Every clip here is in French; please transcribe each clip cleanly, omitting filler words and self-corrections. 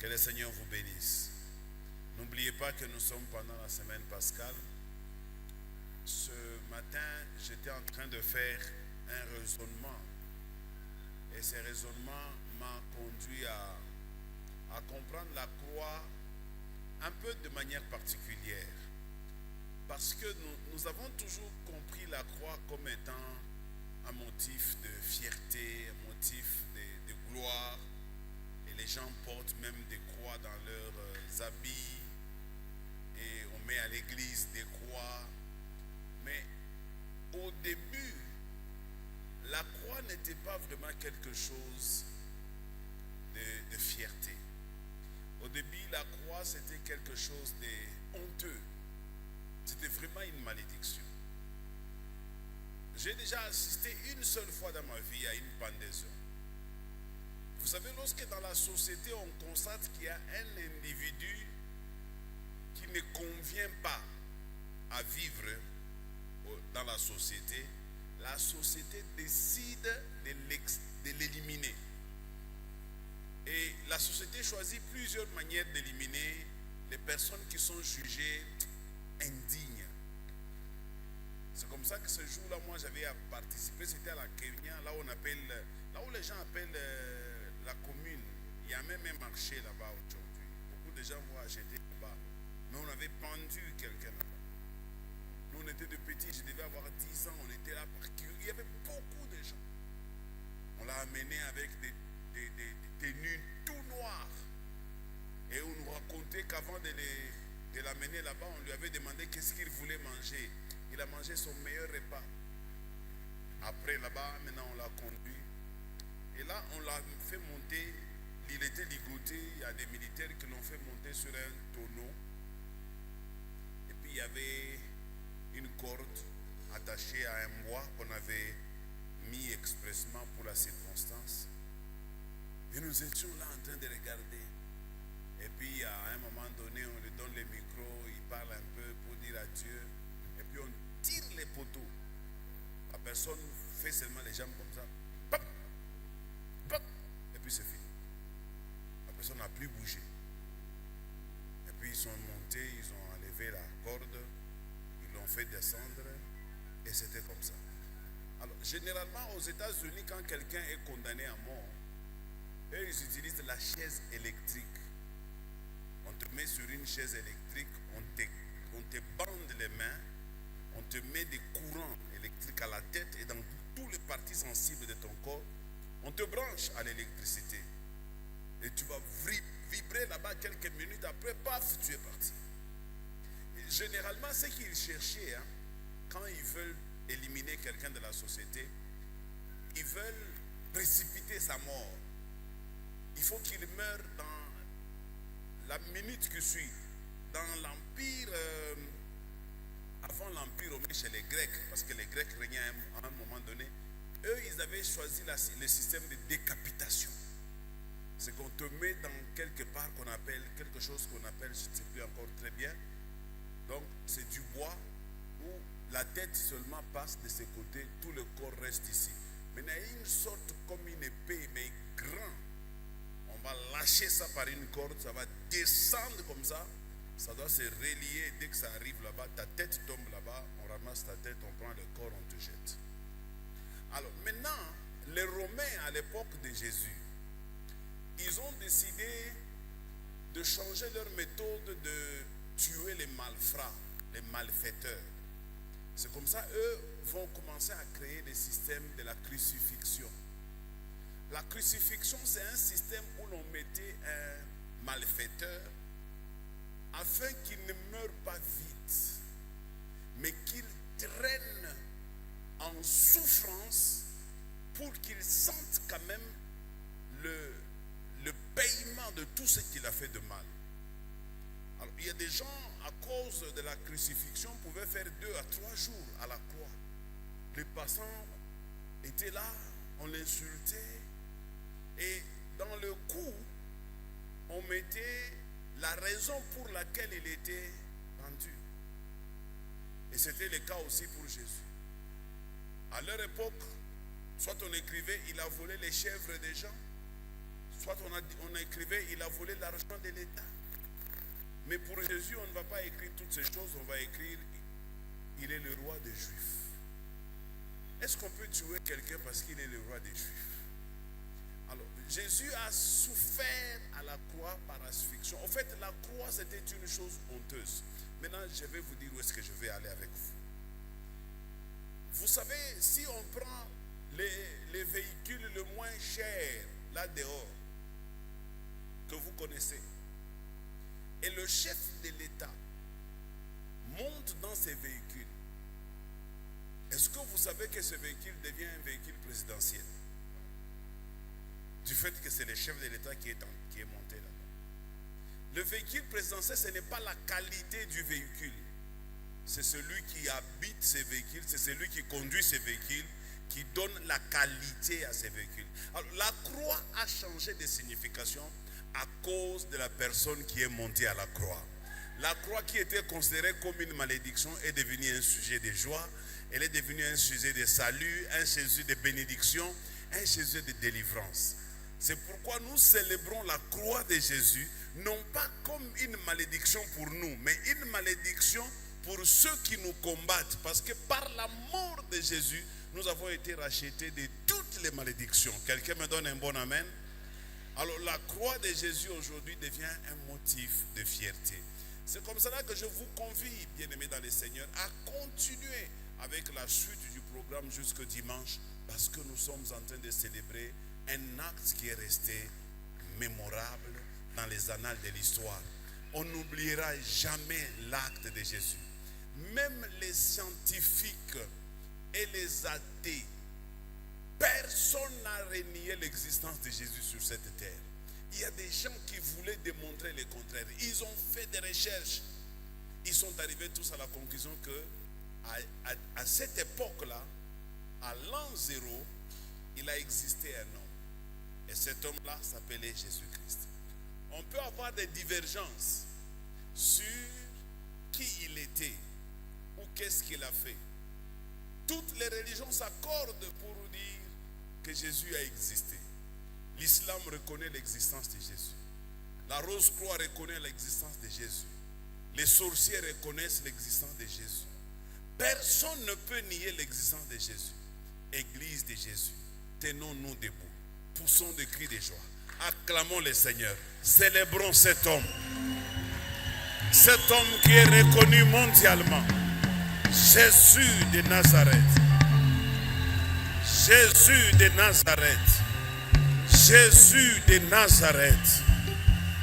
Que le Seigneur vous bénisse. N'oubliez pas que nous sommes pendant la semaine pascale. Ce matin, j'étais en train de faire un raisonnement. Et ce raisonnement m'a conduit à comprendre la croix un peu de manière particulière. Parce que nous avons toujours compris la croix comme étant un motif de fierté, un motif de gloire. Et les gens portent même des croix dans leurs habits. Et on met à l'église des croix. Mais au début, la croix n'était pas vraiment quelque chose de fierté. Au début, la croix, c'était quelque chose de honteux. C'était vraiment une malédiction. J'ai déjà assisté une seule fois dans ma vie à une pendaison. Vous savez, lorsque dans la société, on constate qu'il y a un individu qui ne convient pas à vivre dans la société décide de l'éliminer. Et la société choisit plusieurs manières d'éliminer les personnes qui sont jugées indignes. C'est comme ça que ce jour-là, moi j'avais participé, c'était à la Kenya, là où les gens appellent la commune. Il y a même un marché là-bas aujourd'hui. Beaucoup de gens vont acheter là-bas. Mais on avait pendu quelqu'un là-bas. Nous on était de petits, je devais avoir 10 ans, on était là par curieux. Il y avait beaucoup de gens. On l'a amené avec des tenues tout noires. Et on nous racontait qu'avant de l'amener là-bas, on lui avait demandé qu'est-ce qu'il voulait manger. Il a mangé son meilleur repas. Après là-bas, maintenant on l'a conduit. Et là, on l'a fait monter. Il était ligoté. Il y a des militaires qui l'ont fait monter sur un tonneau. Et puis il y avait une corde attachée à un bois qu'on avait mis expressement pour la circonstance. Et nous étions là en train de regarder. Et puis à un moment donné, on lui donne le micro, il parle un peu pour dire adieu. Et puis on tire les poteaux. La personne fait seulement les jambes comme ça. Pop, pop, et puis c'est fini. La personne n'a plus bougé. Et puis ils sont montés, ils ont enlevé la corde, ils l'ont fait descendre, et c'était comme ça. Alors, généralement aux États-Unis, quand quelqu'un est condamné à mort, eux, ils utilisent la chaise électrique. On te met sur une chaise électrique, on te bande les mains, on te met des courants électriques à la tête et dans tous les parties sensibles de ton corps, on te branche à l'électricité. Et tu vas vibrer là-bas quelques minutes après, paf, tu es parti. Et généralement, ce qu'ils cherchaient, quand ils veulent éliminer quelqu'un de la société, ils veulent précipiter sa mort. Il faut qu'il meure dans la minute qui suit. Dans l'Empire, avant l'Empire romain chez les Grecs, parce que les Grecs régnaient à un moment donné, eux, ils avaient choisi le système de décapitation. C'est qu'on te met dans quelque part qu'on appelle, quelque chose qu'on appelle, je ne sais plus encore très bien. Donc, c'est du bois où la tête seulement passe de ce côté, tout le corps reste ici. Mais il y a une sorte comme une épée, mais grand. On va lâcher ça par une corde, ça va descendre comme ça. Ça doit se relier. Dès que ça arrive là-bas, ta tête tombe là-bas, on ramasse ta tête, on prend le corps, on te jette. Alors maintenant, les Romains à l'époque de Jésus, ils ont décidé de changer leur méthode de tuer les malfrats, les malfaiteurs. C'est comme ça, eux vont commencer à créer des systèmes de la crucifixion. La crucifixion, c'est un système où l'on mettait un malfaiteur afin qu'il ne meure pas vite, mais qu'il traîne en souffrance pour qu'il sente quand même le paiement de tout ce qu'il a fait de mal. Alors, il y a des gens, à cause de la crucifixion, pouvaient faire 2 à 3 jours à la croix. Les passants étaient là, on l'insultait, et dans le coup, on mettait la raison pour laquelle il était pendu. Et c'était le cas aussi pour Jésus. À leur époque, soit on écrivait, il a volé les chèvres des gens, Soit on a écrivait, il a volé l'argent de l'État. Mais pour Jésus, on ne va pas écrire toutes ces choses, on va écrire, il est le roi des Juifs. Est-ce qu'on peut tuer quelqu'un parce qu'il est le roi des Juifs? Alors, Jésus a souffert à la croix par asphyxion. En fait, la croix, c'était une chose honteuse. Maintenant, je vais vous dire où est-ce que je vais aller avec vous. Vous savez, si on prend les véhicules le moins chers, là dehors, que vous connaissez, et le chef de l'État monte dans ces véhicules, est-ce que vous savez que ce véhicule devient un véhicule présidentiel? Du fait que c'est le chef de l'État qui est monté là-bas. Le véhicule présidentiel, ce n'est pas la qualité du véhicule. C'est celui qui habite ces véhicules, c'est celui qui conduit ces véhicules, qui donne la qualité à ces véhicules. Alors, la croix a changé de signification à cause de la personne qui est montée à la croix. La croix qui était considérée comme une malédiction est devenue un sujet de joie. Elle est devenue un sujet de salut, un sujet de bénédiction, un sujet de délivrance. C'est pourquoi nous célébrons la croix de Jésus, non pas comme une malédiction pour nous, mais une malédiction pour ceux qui nous combattent. Parce que par la mort de Jésus, nous avons été rachetés de toutes les malédictions. Quelqu'un me donne un bon amen? Alors la croix de Jésus aujourd'hui devient un motif de fierté. C'est comme cela que je vous convie, bien-aimés dans le Seigneur, à continuer avec la suite du programme jusqu'au dimanche, parce que nous sommes en train de célébrer un acte qui est resté mémorable dans les annales de l'histoire. On n'oubliera jamais l'acte de Jésus. Même les scientifiques et les athées, personne n'a renié l'existence de Jésus sur cette terre. Il y a des gens qui voulaient démontrer le contraire. Ils ont fait des recherches. Ils sont arrivés tous à la conclusion que à cette époque-là, à l'an 0, il a existé un homme. Et cet homme-là s'appelait Jésus-Christ. On peut avoir des divergences sur qui il était ou qu'est-ce qu'il a fait. Toutes les religions s'accordent pour dire que Jésus a existé. L'islam reconnaît l'existence de Jésus. La Rose-Croix reconnaît l'existence de Jésus. Les sorciers reconnaissent l'existence de Jésus. Personne ne peut nier l'existence de Jésus. Église de Jésus, tenons-nous debout. Poussons des cris de joie. Acclamons le Seigneur. Célébrons cet homme. Cet homme qui est reconnu mondialement. Jésus de Nazareth. Jésus de Nazareth. Jésus de Nazareth.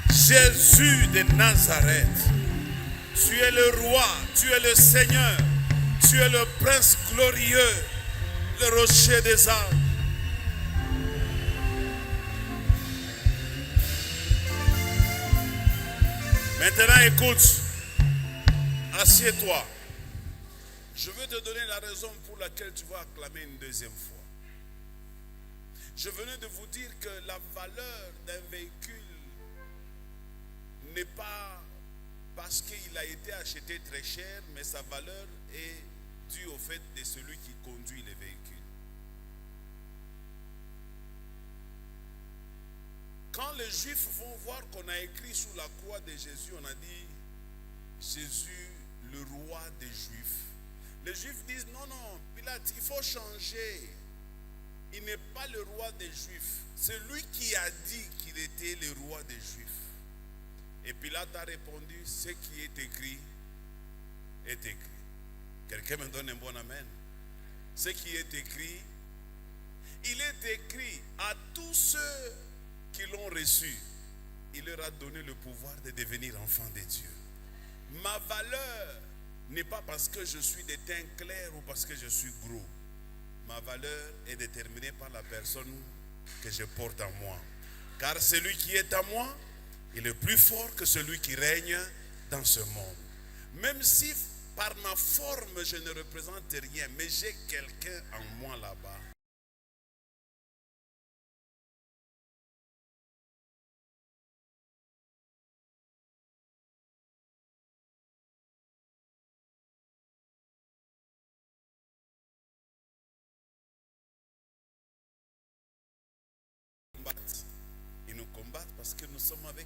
Jésus de Nazareth. Tu es le roi, tu es le Seigneur, tu es le prince glorieux, le rocher des âmes. Maintenant écoute, assieds-toi. Je veux te donner la raison pour laquelle tu vas acclamer une deuxième fois. Je venais de vous dire que la valeur d'un véhicule n'est pas parce qu'il a été acheté très cher, mais sa valeur est due au fait de celui qui conduit le véhicule. Quand les Juifs vont voir qu'on a écrit sous la croix de Jésus, on a dit Jésus, le roi des Juifs. Les Juifs disent non, Pilate, il faut changer. Il n'est pas le roi des Juifs. C'est lui qui a dit qu'il était le roi des Juifs. Et Pilate a répondu, ce qui est écrit est écrit. Quelqu'un me donne un bon amen. Ce qui est écrit, il est écrit à tous ceux qui l'ont reçu. Il leur a donné le pouvoir de devenir enfants de Dieu. Ma valeur n'est pas parce que je suis de teint clair ou parce que je suis gros. Ma valeur est déterminée par la personne que je porte en moi. Car celui qui est en moi, il est plus fort que celui qui règne dans ce monde. Même si par ma forme je ne représente rien, mais j'ai quelqu'un en moi là-bas. Il nous parce que nous sommes avec